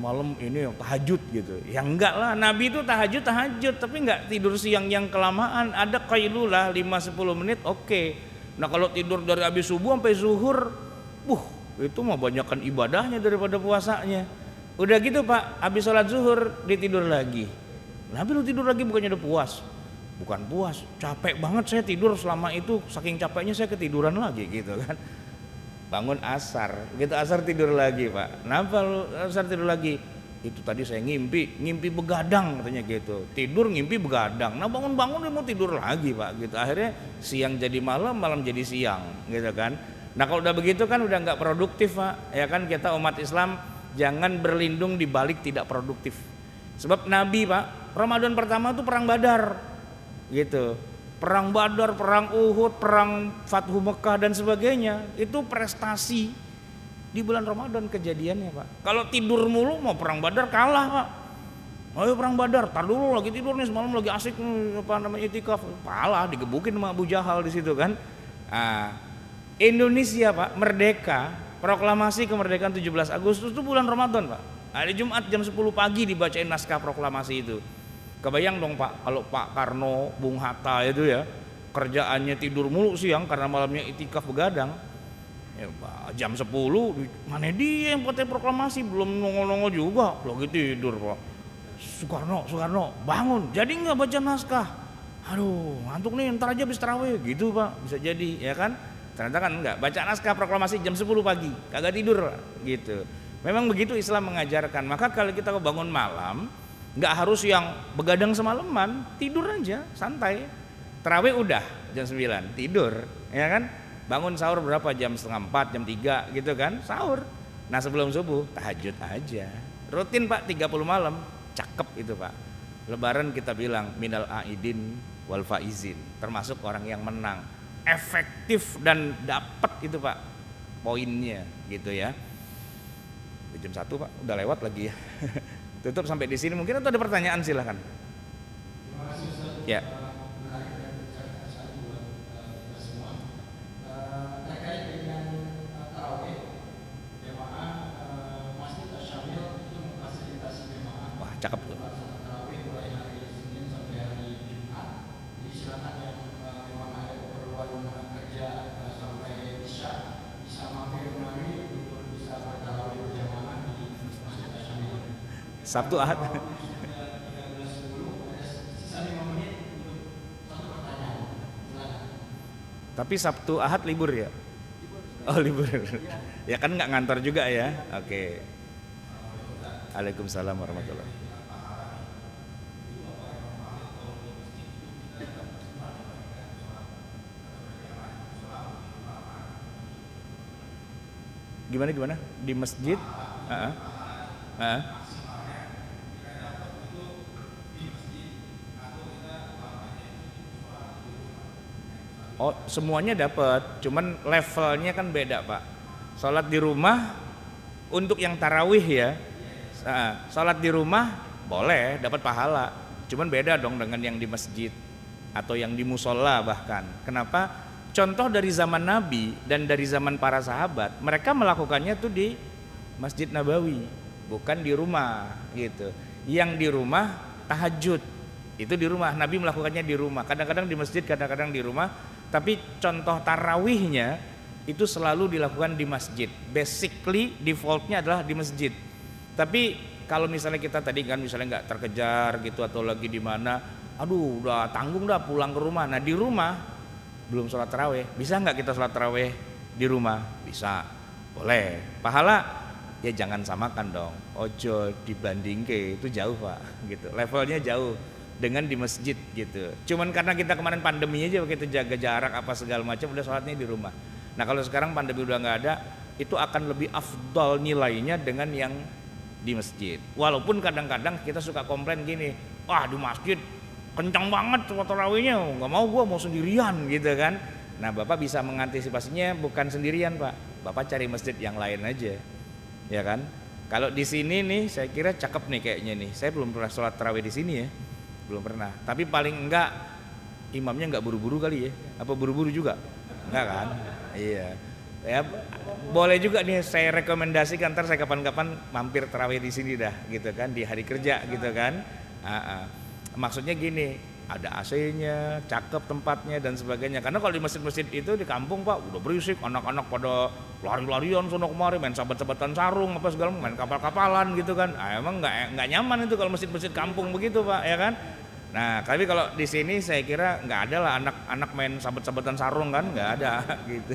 Malam ini tahajud gitu. Ya enggak lah, Nabi itu tahajud tapi enggak tidur siang yang kelamaan. Ada qailulah 5-10 menit oke. Nah kalau tidur dari habis subuh sampai zuhur, itu mah banyakkan ibadahnya daripada puasanya. Udah gitu Pak, habis sholat zuhur ditidur lagi. Nabi lu tidur lagi bukannya udah puas? Bukan puas, capek banget saya tidur selama itu, saking capeknya saya ketiduran lagi gitu kan. Bangun asar, gitu asar tidur lagi Pak. Kenapa lu asar tidur lagi? Itu tadi saya ngimpi begadang katanya gitu. Tidur ngimpi begadang. Nah bangun-bangun dia mau tidur lagi Pak gitu. Akhirnya siang jadi malam, malam jadi siang gitu kan. Nah kalau udah begitu kan udah nggak produktif Pak. Ya kan kita umat Islam jangan berlindung di balik tidak produktif. Sebab Nabi Pak, Ramadan pertama itu perang Badar gitu. Perang Badar, perang Uhud, perang Fathu Mekah dan sebagainya. Itu prestasi di bulan Ramadan kejadiannya Pak. Kalau tidur mulu mau perang Badar kalah Pak. Ayo perang Badar, tar dulu lagi tidur nih semalam lagi asik itikaf, kalah digebukin sama Abu Jahal di situ kan. Indonesia Pak merdeka, proklamasi kemerdekaan 17 Agustus itu bulan Ramadan Pak. Hari Jumat jam 10 pagi dibacain naskah proklamasi itu. Kebayang dong Pak, kalau Pak Karno, Bung Hatta itu ya kerjaannya tidur mulu siang karena malamnya itikaf begadang. Ya Pak, jam 10 mana dia yang pakai proklamasi belum nongol-nongol juga, lagi tidur Pak. Soekarno bangun, jadi nggak baca naskah? Aduh ngantuk nih, ntar aja habis tarawih gitu Pak, bisa jadi ya kan? Ternyata kan enggak, baca naskah proklamasi jam 10 pagi, kagak tidur gitu. Memang begitu Islam mengajarkan. Maka kalau kita bangun malam, nggak harus yang begadang semalaman, tidur aja santai. Tarawih udah jam 9 tidur ya kan. Bangun sahur berapa, jam setengah 4, jam 3 gitu kan, sahur. Nah sebelum subuh tahajud aja. Rutin Pak 30 malam, cakep itu Pak. Lebaran kita bilang minal aidin wal faizin, termasuk orang yang menang. Efektif dan dapat itu Pak poinnya gitu ya. Jam 1 Pak udah lewat lagi ya. Tutup sampai di sini, mungkin ada pertanyaan silahkan. Terima kasih Ustaz. Ya. Menarik dan sekali buat kita semua. Terkait dengan tarawih jemaah Masjid Asy-Syamil itu memfasilitasi jemaah. Wah cakep tuh. Tarawih mulai hari Senin sampai hari Jumat. Jadi silakan yang memang ada keperluan kerja sampai Isya bisa mampir kemari untuk bisa bertarawih berjamaah di Masjid Asy-Syamil. Sabtu Ahad. Tapi Sabtu Ahad libur ya? Oh libur. Ya kan nggak ngantor juga ya? Oke. Waalaikumsalam warahmatullahi wabarakatuh. Gimana? Di masjid? Oh semuanya dapat, cuman levelnya kan beda Pak. Salat di rumah untuk yang tarawih ya, salat di rumah boleh dapat pahala, cuman beda dong dengan yang di masjid atau yang di musola bahkan. Kenapa? Contoh dari zaman Nabi dan dari zaman para sahabat, mereka melakukannya tuh di Masjid Nabawi, bukan di rumah gitu. Yang di rumah tahajud itu di rumah, Nabi melakukannya di rumah. Kadang-kadang di masjid, kadang-kadang di rumah. Tapi contoh tarawihnya itu selalu dilakukan di masjid. Basically defaultnya adalah di masjid. Tapi kalau misalnya kita tadi kan misalnya nggak terkejar gitu atau lagi di mana, aduh udah tanggung dah pulang ke rumah. Nah di rumah belum sholat tarawih, bisa nggak kita sholat tarawih di rumah? Bisa, boleh. Pahala ya jangan samakan dong, ojo dibandingke, itu jauh pak, gitu. Levelnya jauh dengan di masjid gitu. Cuman karena kita kemarin pandemi aja kita jaga jarak apa segala macam, udah sholatnya di rumah. Nah kalau sekarang pandemi udah nggak ada, itu akan lebih afdal nilainya dengan yang di masjid. Walaupun kadang-kadang kita suka komplain gini, wah di masjid kencang banget sholat tarawihnya, nggak mau gua mau sendirian gitu kan. Nah bapak bisa mengantisipasinya bukan sendirian pak, bapak cari masjid yang lain aja, ya kan. Kalau di sini nih saya kira cakep nih kayaknya nih, saya belum pernah sholat tarawih di sini ya, belum pernah. Tapi paling enggak imamnya nggak buru-buru kali ya, apa buru-buru juga, enggak kan? Iya, ya boleh juga nih saya rekomendasikan, ntar saya kapan-kapan mampir tarawih di sini dah, gitu kan, di hari kerja gitu kan. Maksudnya gini, ada AC-nya, cakep tempatnya dan sebagainya. Karena kalau di masjid-masjid itu di kampung pak udah berisik, anak-anak pada lari-larian sono kemari, main sahabat-sahabatan sarung apa segala, main kapal-kapalan gitu kan. Emang nggak nyaman itu kalau masjid-masjid kampung begitu pak, ya kan. Nah tapi kalau di sini saya kira nggak ada lah anak-anak main sahabat-sahabatan sarung kan, nggak ada gitu.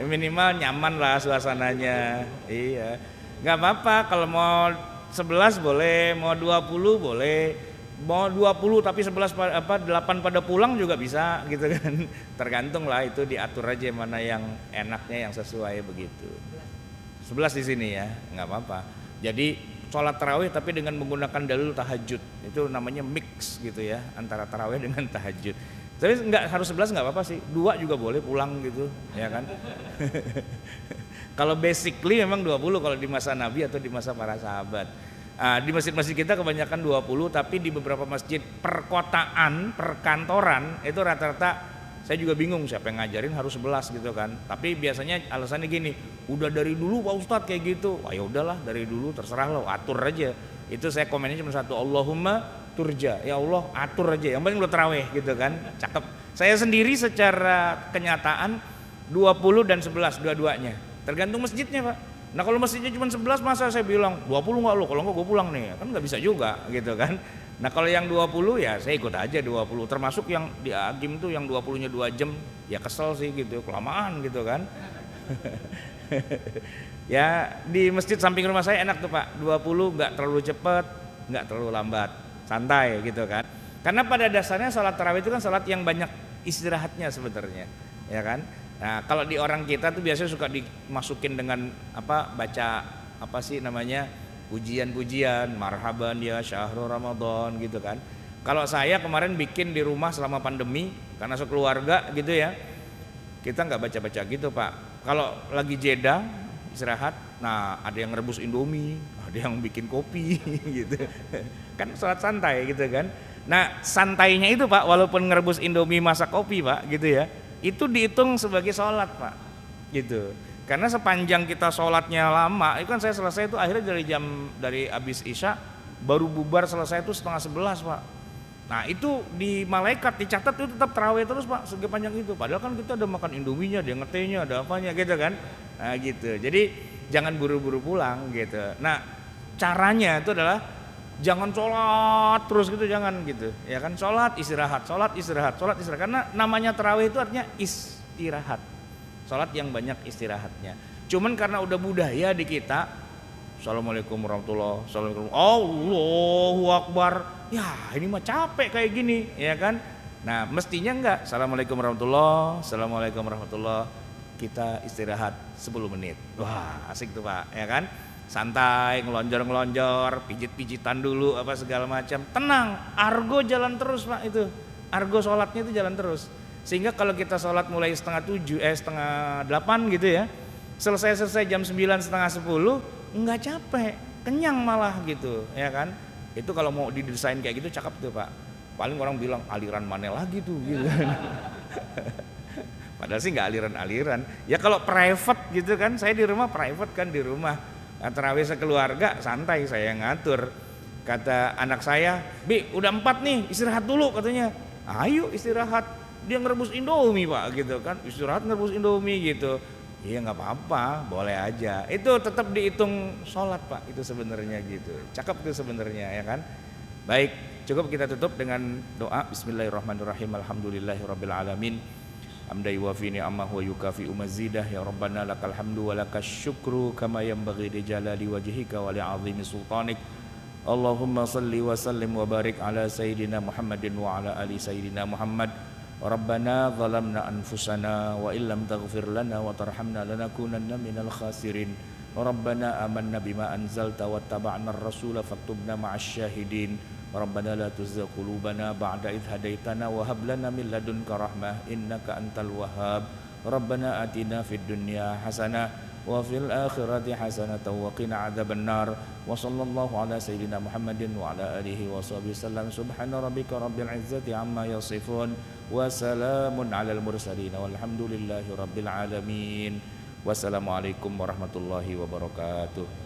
Minimal nyaman lah suasananya. Iya, nggak apa-apa kalau mau 11 boleh, mau 20 boleh. Mau 20 tapi 11 8 pada pulang juga bisa gitu kan. Tergantung lah, itu diatur aja mana yang enaknya, yang sesuai begitu. 11 di sini ya, nggak apa-apa. Jadi sholat tarawih tapi dengan menggunakan dalil tahajud, itu namanya mix gitu ya, antara tarawih dengan tahajud. Tapi nggak harus 11, nggak apa-apa sih, 2 juga boleh pulang gitu, ya kan. Kalau basically memang 20 kalau di masa Nabi atau di masa para sahabat. Di masjid-masjid kita kebanyakan 20, tapi di beberapa masjid perkotaan, perkantoran itu rata-rata saya juga bingung siapa yang ngajarin harus 11 gitu kan. Tapi biasanya alasannya gini, udah dari dulu Pak Ustadz kayak gitu. Ya udahlah dari dulu, terserah lo, atur aja. Itu saya komennya cuma satu, Allahumma turja, ya Allah atur aja, yang penting lo tarawih gitu kan. Cakep. Saya sendiri secara kenyataan 20 dan 11 dua-duanya, tergantung masjidnya Pak. Nah kalau masjidnya cuma 11, masa saya bilang 20 nggak lo, kalau nggak gue pulang nih, kan nggak bisa juga gitu kan. Nah kalau yang 20 ya saya ikut aja 20, termasuk yang di Agim tuh yang 20-nya 2 jam, ya kesel sih gitu, kelamaan gitu kan. Ya di masjid samping rumah saya enak tuh Pak, 20 nggak terlalu cepet, nggak terlalu lambat, santai gitu kan. Karena pada dasarnya sholat tarawih itu kan sholat yang banyak istirahatnya sebenarnya, ya kan. Nah kalau di orang kita tuh biasanya suka dimasukin dengan baca apa sih namanya, pujian-pujian, marhaban ya syahrul Ramadan gitu kan. Kalau saya kemarin bikin di rumah selama pandemi karena sekeluarga gitu ya, kita nggak baca-baca gitu Pak. Kalau lagi jeda istirahat, nah ada yang rebus Indomie, ada yang bikin kopi gitu kan, sholat santai gitu kan. Nah santainya itu Pak, walaupun ngerebus Indomie masak kopi Pak gitu ya, itu dihitung sebagai sholat Pak gitu. Karena sepanjang kita sholatnya lama, itu kan saya selesai itu akhirnya dari habis isya baru bubar selesai itu 10:30 Pak. Nah itu di malaikat dicatat itu tetap tarawih terus Pak sepanjang itu. Padahal kan kita ada makan indominya, ada ngetehnya, ada apanya gitu kan. Nah gitu. Jadi jangan buru-buru pulang gitu. Nah caranya itu adalah jangan sholat terus gitu, jangan gitu. Ya kan, sholat istirahat, sholat istirahat, sholat istirahat. Karena namanya tarawih itu artinya istirahat. Sholat yang banyak istirahatnya. Cuman karena udah budaya di kita, Assalamualaikum warahmatullahi wabarakatuh, Allahu Akbar. Ya ini mah capek kayak gini, ya kan. Nah mestinya enggak, Assalamualaikum warahmatullahi, Assalamualaikum warahmatullahi, kita istirahat 10 menit. Wah asik tuh Pak, ya kan. Santai, ngelonjor-ngelonjor, pijit-pijitan dulu apa segala macam. Tenang, argo jalan terus Pak itu. Argo sholatnya itu jalan terus. Sehingga kalau kita sholat mulai setengah 8 gitu ya, selesai jam 9 setengah 10, nggak capek, kenyang malah gitu, ya kan. Itu kalau mau didesain kayak gitu cakep tuh Pak. Paling orang bilang aliran mana lagi tuh gitu kan. Padahal sih nggak aliran-aliran. Ya kalau private gitu kan, saya di rumah private kan, di rumah tarawih sekeluarga santai saya ngatur. Kata anak saya, Bi udah 4 nih, istirahat dulu katanya. Ayo istirahat. Dia ngerebus Indomie Pak gitu kan, istirahat ngerebus Indomie gitu. Iya nggak apa-apa, boleh aja. Itu tetap dihitung sholat Pak, itu sebenarnya gitu. Cakep itu sebenarnya ya kan. Baik, cukup kita tutup dengan doa. Bismillahirrahmanirrahim. Alhamdulillahirabbil alamin. Hamdan yuwafi ni'amahu wa yukafi'u mazidah. Ya Rabbana lakal hamdu wa lakas syukru kama yanbaghi li jalali wajhika wa li 'azimi sultanik. Allahumma salli wa sallim wa barik ala sayyidina Muhammadin wa ala ali sayyidina Muhammad. Rabbana zalamna anfusana wa illam taghfir lana wa tarhamna lanakunanna minal khasirin. Rabbana amanna bima anzalta wa taba'na ar-rasula faktubna ma'asy syahidin. Rabbana la tuzigh qulubana ba'da idh hadaitana wa hab lana min ladunka rahmah innaka antal wahhab. Rabbana atina fid dunya hasanah wa fil akhirati hasanatan wa qina adzabannar. Wa sallallahu ala sayyidina Muhammadin wa ala alihi wa sahbihi sallam. Subhana rabbika rabbil izzati amma yasifun wa salamun alal mursalin walhamdulillahi rabbil alamin. Wassalamualaikum warahmatullahi wabarakatuh.